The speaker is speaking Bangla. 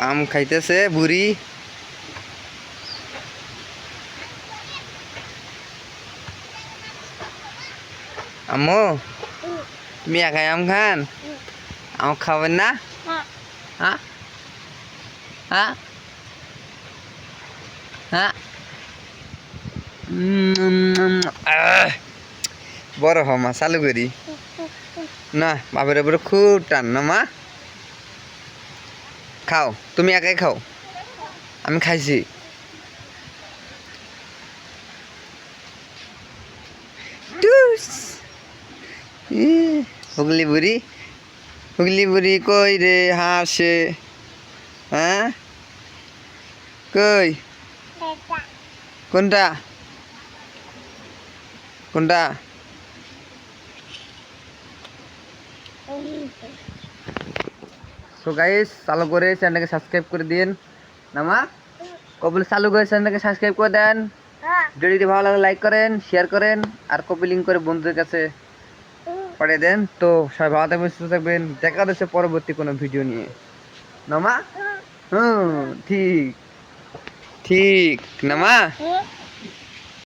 আম খাইতেছে বুড়ি। আম্মু তুমি একাই আম খান? আম খাবেন না? হ্যাঁ হ্যাঁ হ্যাঁ। বড় হ মা, চালু করি না। বাপের উপরে খুব টান না মা। খাও, তুমি একাই খাও, আমি খাইছি। হুগলি বুড়ি, হুগলি বুড়ি কই রে হাসে? হ্যাঁ কই? কোনটা কোনটা? তো গাইস, চালু করে চ্যানেলকে সাবস্ক্রাইব করে দিন না মা। কপিল চালু করে চ্যানেলকে সাবস্ক্রাইব করে দেন। ভিডিওটি ভালো লাগলে লাইক করেন, শেয়ার করেন, আর কপি লিঙ্ক করে বন্ধুদের কাছে পাঠিয়ে দেন। তো সবাই ভালো থাকবেন, সুস্থ থাকবেন। দেখা যাচ্ছে পরবর্তী কোনো ভিডিও নিয়ে না মা। হুম, ঠিক ঠিক না মা।